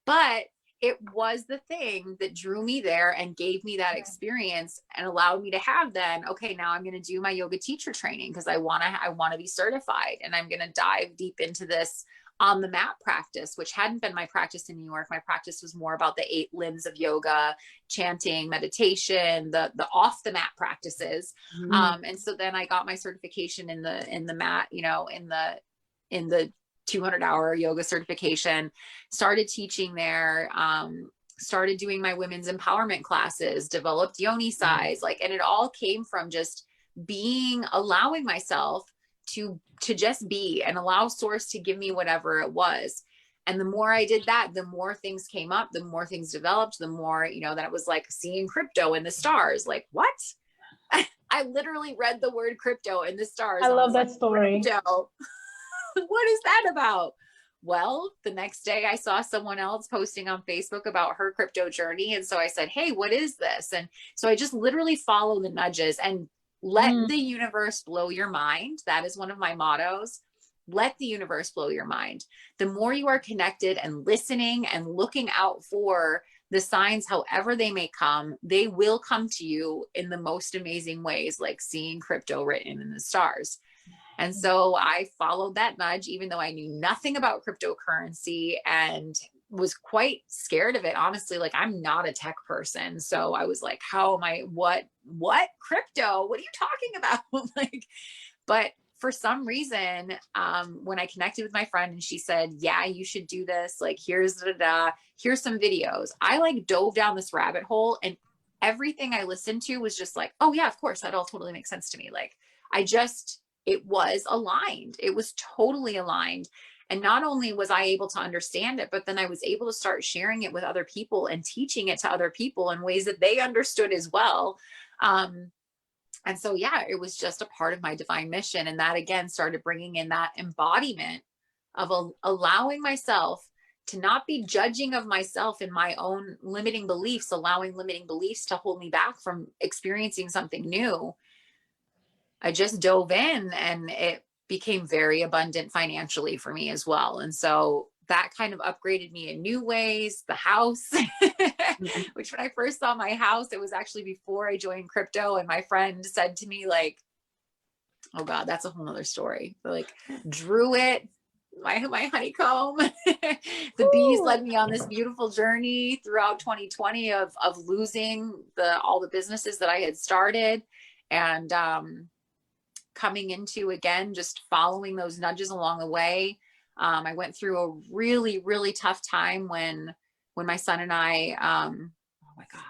but it was the thing that drew me there and gave me that experience and allowed me to have then, okay, now I'm going to do my yoga teacher training because I want to be certified, and I'm going to dive deep into this on the mat practice, which hadn't been my practice in New York. My practice was more about the 8 limbs of yoga, chanting, meditation, the off the mat practices. And so then I got my certification in the mat, you know, in the 200-hour yoga certification, started teaching there, started doing my women's empowerment classes, developed Yonicise, and it all came from just allowing myself to just be and allow source to give me whatever it was. And the more I did that, the more things came up, the more things developed, the more, you know, that it was like seeing crypto in the stars. Like, what? I literally read the word crypto in the stars. I love that story. Crypto. What is that about? Well, the next day I saw someone else posting on Facebook about her crypto journey. And so I said, hey, what is this? And so I just literally follow the nudges and let the universe blow your mind. That is one of my mottos. Let the universe blow your mind. The more you are connected and listening and looking out for the signs, however they may come, they will come to you in the most amazing ways, like seeing crypto written in the stars. And so I followed that nudge, even though I knew nothing about cryptocurrency and was quite scared of it. Honestly, like, I'm not a tech person. So I was like, how am I, what crypto? What are you talking about? But for some reason, when I connected with my friend and she said, yeah, you should do this. Like, here's some videos. I dove down this rabbit hole, and everything I listened to was just like, oh yeah, of course, that all totally makes sense to me. It was aligned. It was totally aligned. And not only was I able to understand it, but then I was able to start sharing it with other people and teaching it to other people in ways that they understood as well. And so, yeah, it was just a part of my divine mission. And that again started bringing in that embodiment of allowing myself to not be judging of myself in my own limiting beliefs, allowing limiting beliefs to hold me back from experiencing something new. I just dove in, and it became very abundant financially for me as well. And so that kind of upgraded me in new ways. The house, which when I first saw my house, it was actually before I joined crypto. And my friend said to me, like, oh God, that's a whole nother story. Like, drew it, my honeycomb. The bees led me on this beautiful journey throughout 2020 of losing all the businesses that I had started. And coming into, again, just following those nudges along the way. I went through a really, really tough time when my son and I, oh my God.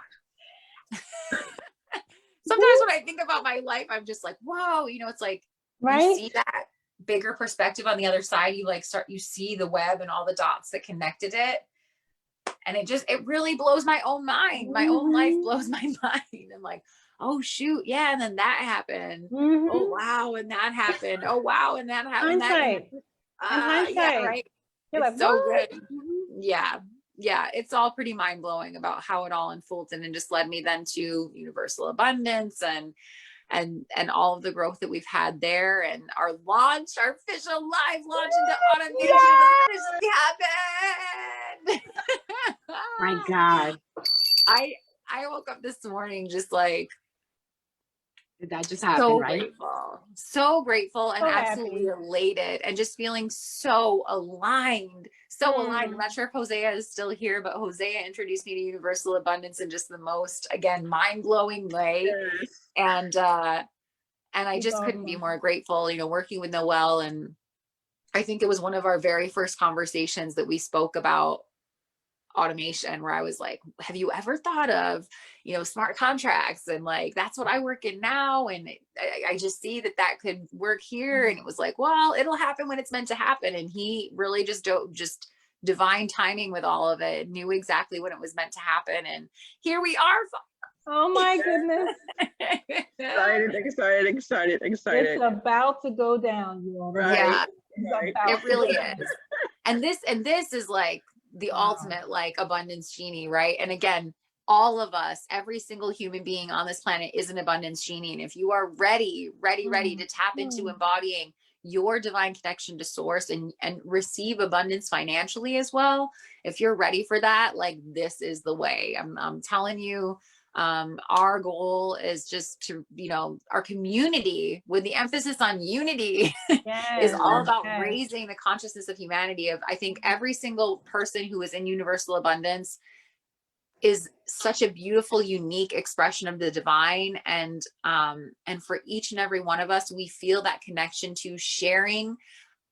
Sometimes when I think about my life, I'm just like, whoa, you know, it's like, Right? you see that bigger perspective on the other side. You like you see the web and all the dots that connected it. And it really blows my own mind. My own life blows my mind. I'm like, oh shoot. Yeah. And then that happened. Oh, wow. And that happened. Oh, wow. And that happened. Hindsight. Yeah. Right. You're It's like, so what? good. Yeah. Yeah. It's all pretty mind blowing about how it all unfolded, and just led me then to universal abundance and all of the growth that we've had there, and our official live launch into automation officially happened. My God. I woke up this morning just like, That just happened, right? So grateful and So absolutely happy. elated, and just feeling so aligned. I'm not sure if Hosea is still here, but Hosea introduced me to universal abundance in just the most, again, mind-blowing way. Yes. And I He's just couldn't be awesome. more grateful, you know, working with Noelle. And I think it was one of our very first conversations that we spoke about automation, where I was like, have you ever thought of, you know, smart contracts? And like, that's what I work in now. And I just see that could work here. And it was like, well, it'll happen when it's meant to happen. And he really just divine timing with all of it, knew exactly when it was meant to happen. And here we are. Oh my goodness. Excited. It's about to go down, you all. Right. Yeah, Right. it really is. And this is like the ultimate like abundance genie, right? And again, all of us, every single human being on this planet is an abundance genie. And if you are ready to tap into embodying your divine connection to source and receive abundance financially as well, if you're ready for that, like, this is the way. I'm telling you. Our goal is just to, you know, our community, with the emphasis on unity, is all about raising the consciousness of humanity. I think every single person who is in universal abundance is such a beautiful, unique expression of the divine. And for each and every one of us, we feel that connection to sharing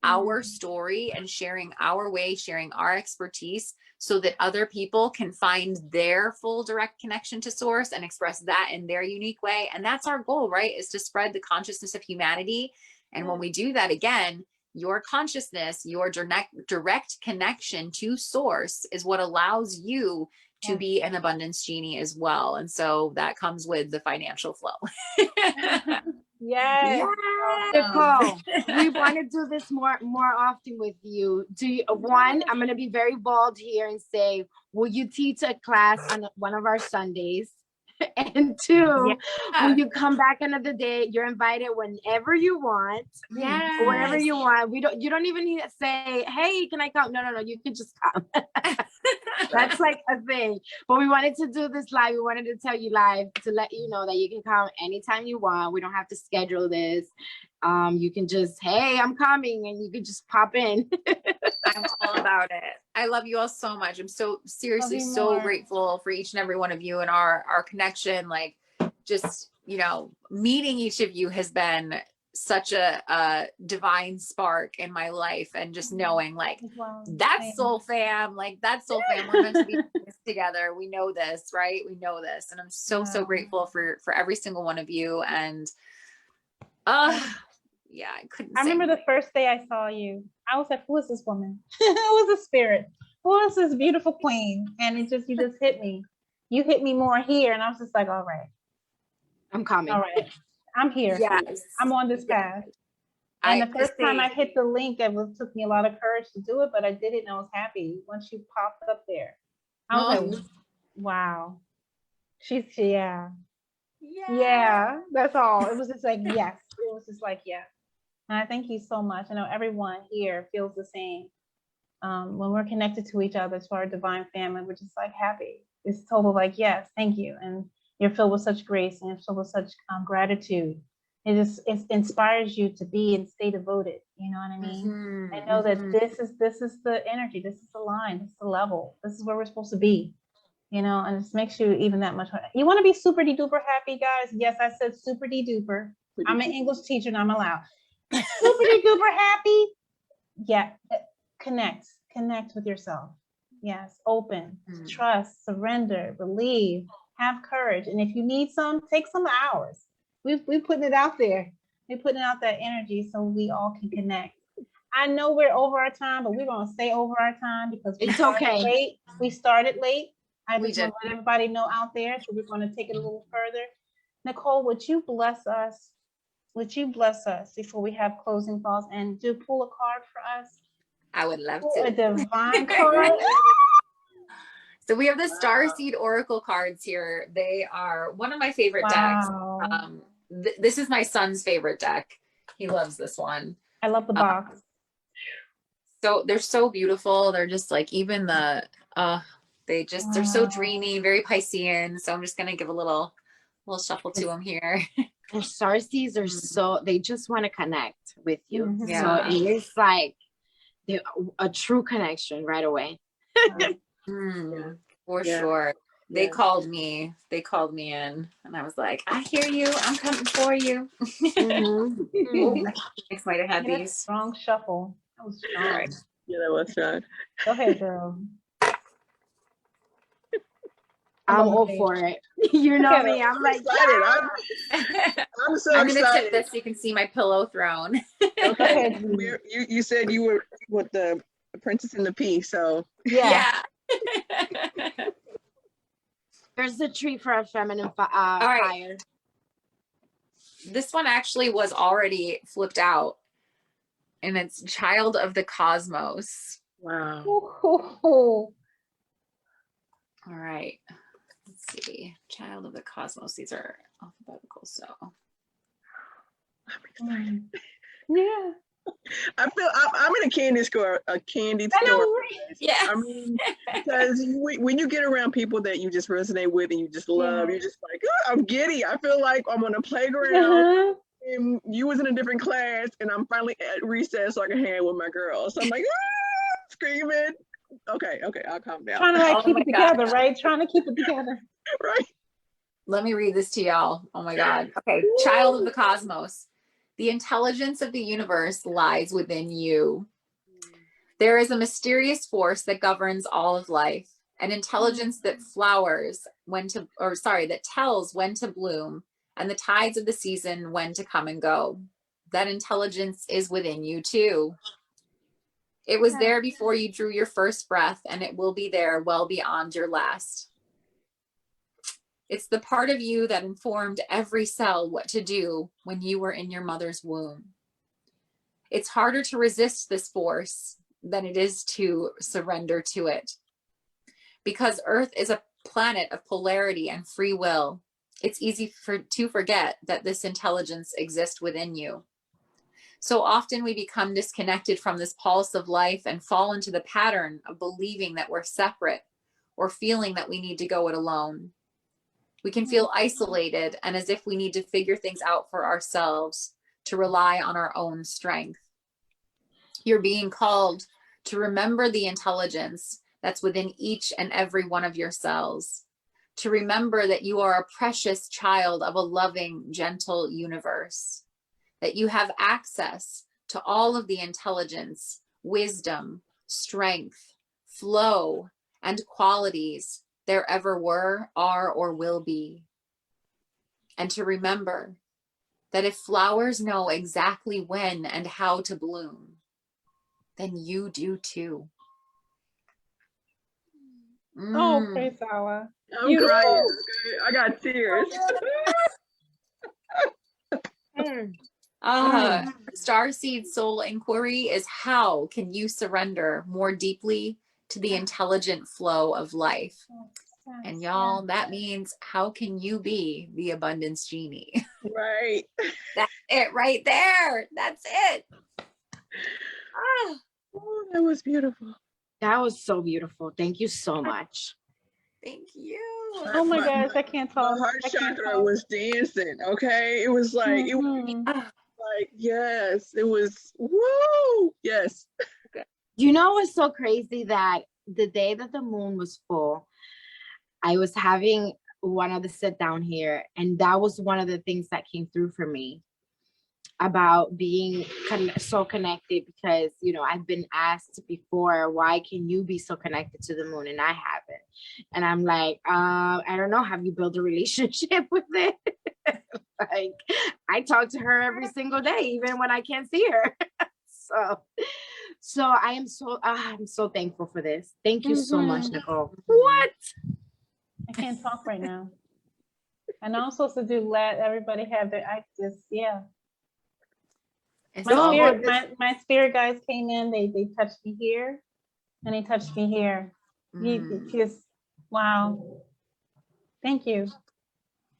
our story and sharing our way, sharing our expertise, so that other people can find their full direct connection to source and express that in their unique way. And that's our goal, right? Is to spread the consciousness of humanity. And when we do that, again, your consciousness, your direct connection to source is what allows you to be an abundance genie as well. And so that comes with the financial flow. Yes. Nicole, we want to do this more often with you. One, I'm going to be very bold here and say, will you teach a class on one of our Sundays? And two, when you come back another day, you're invited whenever you want. Yes. Whenever you want. You don't even need to say, hey, can I come? No, you can just come. That's like a thing. But we wanted to do this live. We wanted to tell you live to let you know that you can come anytime you want. We don't have to schedule this. You can just, hey, I'm coming, and you can just pop in. I'm all about it. I love you all so much. I'm so seriously so grateful for each and every one of you and our connection. Like, just, you know, meeting each of you has been such a divine spark in my life. And just knowing, like, that's soul fam, like, that's soul fam. We're meant to be this together. We know this, right? We know this. And I'm so grateful for every single one of you. And yeah, I remember the first day I saw you. I was like, who is this woman? Who is this spirit? Who is this beautiful queen? And you just hit me. You hit me more here. And I was just like, all right. I'm coming. All right. I'm here. Yes. I'm on this path. And the first time I hit the link, took me a lot of courage to do it, but I did it and I was happy. Once you popped up there, I was like, wow. Yeah, that's all. It was just like, yes. It was just like, yeah. And I thank you so much. I know everyone here feels the same. When we're connected to each other, to our divine family, we're just like happy. It's total like, yes, thank you. And you're filled with such grace and you're filled with such gratitude. It inspires you to be and stay devoted. You know what I mean? I know that this is the energy. This is the line. This is the level. This is where we're supposed to be. You know, and it just makes you even that much. You want to be super de duper happy, guys? Yes, I said super de duper. I'm an English teacher and I'm allowed. Super duper happy. Yeah. Connect with yourself. Yes. Open, trust, surrender, believe, have courage. And if you need some, take some hours. We're putting it out there. We're putting out that energy so we all can connect. I know we're over our time, but we're going to stay over our time because it's okay. Late. We started late. I We just want to let everybody know out there. So we're going to take it a little further. Nicole, would you bless us? Would you bless us before we have closing thoughts and pull a card for us? I would love Pull a to. divine card. So we have the Starseed Oracle cards here. They are one of my favorite decks. This is my son's favorite deck. He loves this one. I love the box. So they're so beautiful. They're just like, even the, they're so dreamy, very Piscean. So I'm just going to give a little shuffle to them here. And Starseeds are so, they just want to connect with you. Yeah. So it is like a true connection right away. For sure. They called me in and I was like, I hear you. I'm coming for you. Next might have had these. Strong shuffle. That was strong. Right. Yeah, that was strong. Go ahead, girl. I'm all for it. You know me. I'm like, excited. I'm so I'm gonna excited. tip this so you can see my pillow throne. Okay. You said you were with the Princess and the Pea, so Yeah. There's a treat for a feminine All right. fire. This one actually was already flipped out, and it's Child of the Cosmos. wow. Ooh. All right. Let's see. Child of the Cosmos. These are alphabetical, so. I'm excited. Yeah. I feel I'm in a candy store. Yeah. I mean, because when you get around people that you just resonate with and you just love, you're just like, oh, I'm giddy. I feel like I'm on a playground and you was in a different class and I'm finally at recess so I can hang out with my girls. So I'm like, screaming. Okay, I'll calm down. Trying to keep it together, right? Trying to keep it together. Right. Let me read this to y'all. Oh my God. Okay. Child of the Cosmos. The intelligence of the universe lies within you. There is a mysterious force that governs all of life, an intelligence that that tells when to bloom and the tides of the season when to come and go. That intelligence is within you too. It was there before you drew your first breath, and it will be there well beyond your last. It's the part of you that informed every cell what to do when you were in your mother's womb. It's harder to resist this force than it is to surrender to it. Because Earth is a planet of polarity and free will, it's easy to forget that this intelligence exists within you. So often we become disconnected from this pulse of life and fall into the pattern of believing that we're separate or feeling that we need to go it alone. We can feel isolated and as if we need to figure things out for ourselves, to rely on our own strength. You're being called to remember the intelligence that's within each and every one of your cells, to remember that you are a precious child of a loving, gentle universe, that you have access to all of the intelligence, wisdom, strength, flow, and qualities there ever were, are, or will be. And to remember that if flowers know exactly when and how to bloom, then you do too. Oh, praise Allah. I'm crying. I got tears. Starseed Soul Inquiry is how can you surrender more deeply to the intelligent flow of life? And y'all, that means how can you be the abundance genie? Right. That's it right there. That's it. Oh, that was beautiful. That was so beautiful. Thank you so much. Thank you. Oh my gosh, I can't talk. My heart chakra was dancing. Okay, it was like it was like yes, it was woo. Yes. You know what's so crazy, that the day that the moon was full, I was having one of the sit down here, and that was one of the things that came through for me. about being so connected, because, you know, I've been asked before, why can you be so connected to the moon and I haven't? And I'm like, I don't know. Have you built a relationship with it? Like, I talk to her every single day, even when I can't see her. So I am I'm so thankful for this. Thank you so much, Nicole. What? I can't talk right now. And I'm supposed to let everybody have their yeah. It's My all spirit, good. my spirit guides came in, they touched me here and they touched me here. You just, wow. Thank you.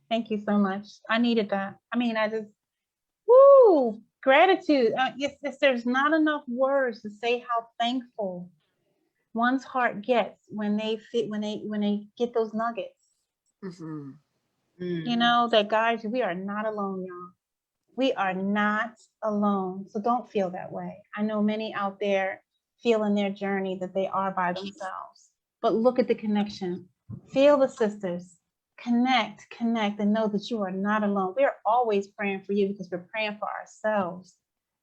Thank you so much. I needed that. I mean, I just, woo, gratitude. Yes, there's not enough words to say how thankful one's heart gets when they get those nuggets. You know, that guys, we are not alone, y'all. We are not alone. So don't feel that way. I know many out there feel in their journey that they are by themselves, but look at the connection. Feel the sisters. Connect, and know that you are not alone. We are always praying for you because we're praying for ourselves,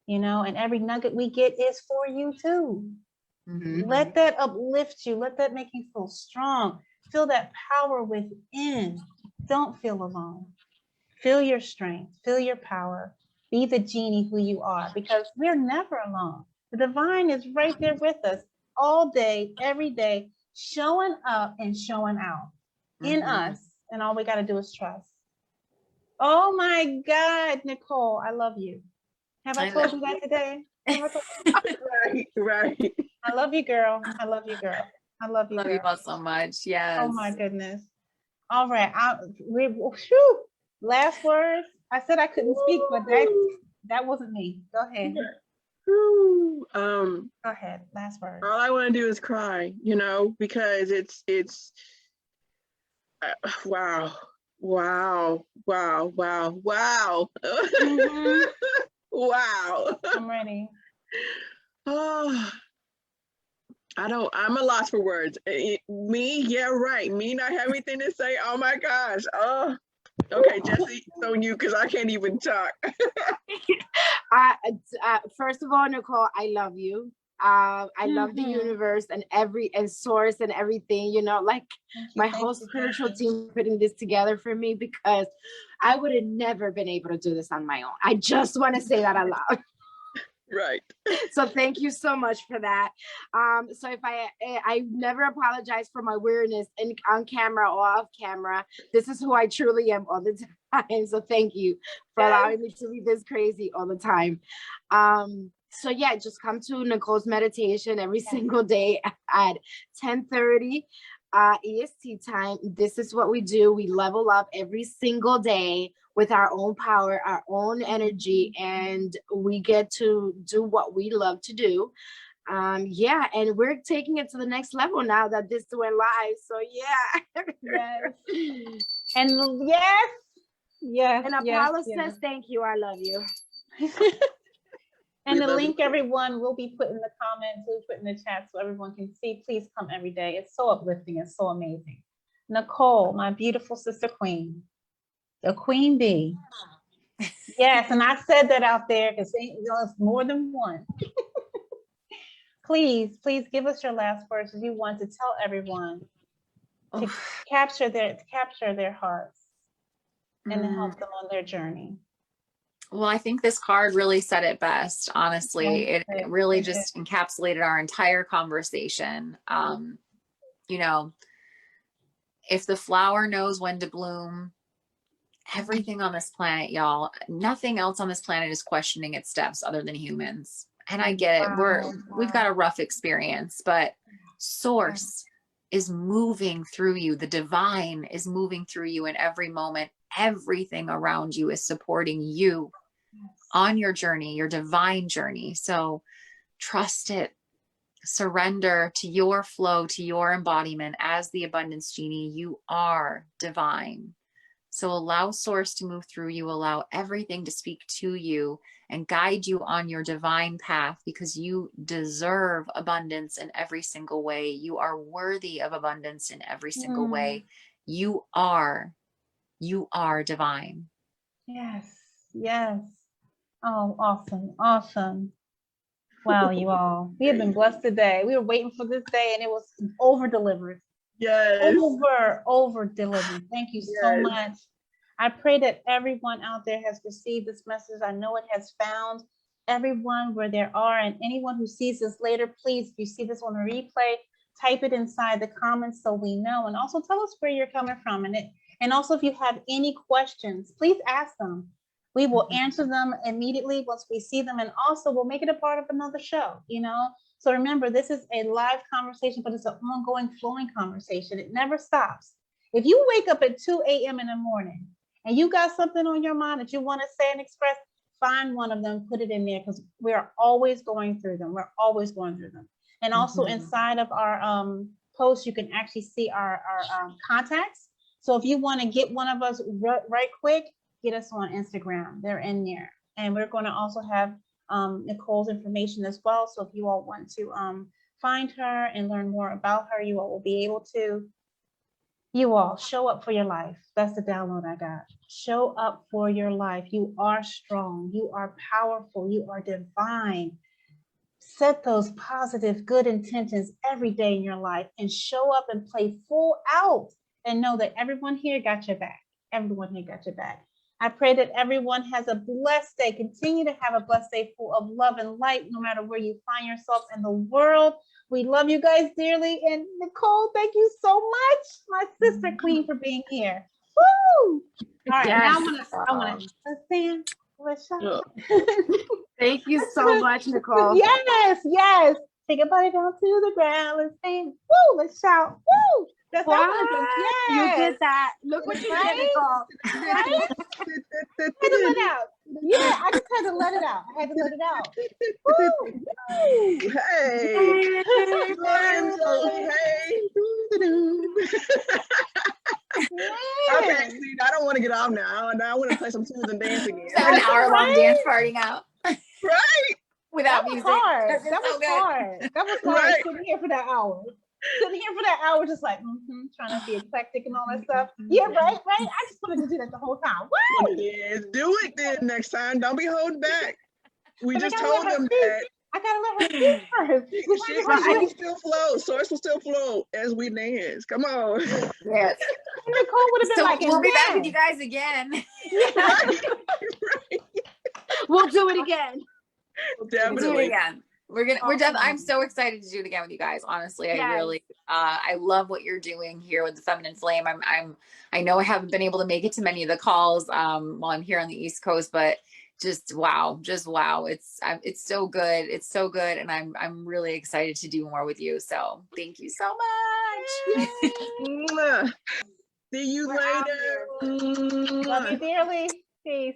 you know, and every nugget we get is for you too. Let that uplift you. Let that make you feel strong. Feel that power within. Don't feel alone. Feel your strength. Feel your power. Be the genie who you are, because we're never alone. The divine is right there with us all day, every day, showing up and showing out in us. And all we got to do is trust. Oh my God, Nicole, I love you. Have I told you that today? Right. I love you, girl. I love you, girl. I love you, Love girl. you both so much. Yes. Oh my goodness. All right. Last words. I said I couldn't speak, but that wasn't me. Go ahead. Woo. Go ahead. Last words. All I want to do is cry, you know, because it's wow. Wow. Wow. I'm ready. Oh, I'm a loss for words. Me, yeah, right. Me not having anything to say. Oh my gosh. Oh, okay, Jesse, it's on you because I can't even talk. First of all, Nicole, I love you. I love the universe and source and everything, you know, like my whole spiritual team putting this together for me, because I would have never been able to do this on my own. I just want to say that out loud. Right. So thank you so much for that. So if I never apologize for my weirdness on camera or off camera. This is who I truly am all the time. So thank you for allowing me to be this crazy all the time. So yeah, just come to Nicole's meditation every single day at 10:30 EST time. This is what we do. We level up every single day with our own power, our own energy, and we get to do what we love to do. Yeah, and we're taking it to the next level now that this went live. So yeah. Yes. And yes. And Apollo says thank you. I love you. And the link, everyone, will be put in the comments, we'll put in the chat so everyone can see. Please come every day. It's so uplifting. It's so amazing. Nicole, my beautiful sister queen, the queen bee. Yes, and I said that out there because there's more than one. Please give us your last words if you want to tell everyone to capture their hearts and to help them on their journey. Well, I think this card really said it best, honestly. It really just encapsulated our entire conversation. You know, if the flower knows when to bloom, everything on this planet, y'all, nothing else on this planet is questioning its steps other than humans. And I get it. We've got a rough experience, but source is moving through you. The divine is moving through you in every moment. Everything around you is supporting you on your journey, your divine journey. So trust it, surrender to your flow, to your embodiment as the abundance genie. You are divine. So allow source to move through you, allow everything to speak to you and guide you on your divine path, because you deserve abundance in every single way. You are worthy of abundance in every single way. You are divine. Yes. Oh, awesome. Awesome. Wow, you all. We have been blessed today. We were waiting for this day and it was over delivered. Yes. Over delivered. Thank you so Yes. much. I pray that everyone out there has received this message. I know it has found everyone where they are, and anyone who sees this later, please, if you see this on a replay, type it inside the comments so we know, and also tell us where you're coming from. And also, if you have any questions, please ask them. We will answer them immediately once we see them, and also we'll make it a part of another show, you know? So remember, this is a live conversation, but it's an ongoing, flowing conversation. It never stops. If you wake up at 2 a.m. in the morning and you got something on your mind that you want to say and express, find one of them, put it in there, because we're always going through them. We're always going through them. And also inside of our post, you can actually see our contacts. So if you want to get one of us right quick, get us on Instagram. They're in there. And we're going to also have Nicole's information as well. So if you all want to find her and learn more about her, you all will be able to. You all show up for your life. That's the download I got. Show up for your life. You are strong. You are powerful. You are divine. Set those positive, good intentions every day in your life and show up and play full out and know that everyone here got your back. Everyone here got your back. I pray that everyone has a blessed day. Continue to have a blessed day full of love and light, no matter where you find yourself in the world. We love you guys dearly. And Nicole, thank you so much, my sister queen, for being here. Woo! All right, Yes. now I want to stand. Thank you so much, Nicole. Yes, yes. Take a body down to the ground. Let's sing. Woo! Let's shout. Woo! That's What? Yes. You did that. Look what you did, Nicole. Right? I had to let it out. Yeah, I just had to let it out. I had to let it out. Woo! Hey. Okay, see, I don't want to get off now. Now I want to play some tunes and dance again. So an hour-long dance party now. Right. Without That was music. hard. That's That was so good. hard. That was hard Right. sitting here for that hour. Sitting here for that hour, just like trying to be eclectic and all that stuff. Yeah, right. I just wanted to do that the whole time. Woo! Yes, do it then next time. Don't be holding back. We But I just gotta told let her them speak. that I gotta let her speak first. she will still flow. Source will still flow as we dance. Come on. Yes. Nicole would have been So like, we'll be back with you guys again. Right. We'll do it again. We'll do it Definitely. again. We're definitely. I'm so excited to do it again with you guys. Honestly, Yes. I really, I love what you're doing here with the Feminine Flame. I know I haven't been able to make it to many of the calls while I'm here on the East Coast, but just wow. It's so good. It's so good, and I'm really excited to do more with you. So thank you so much. Mwah. See you We're out later. Love you dearly. Peace.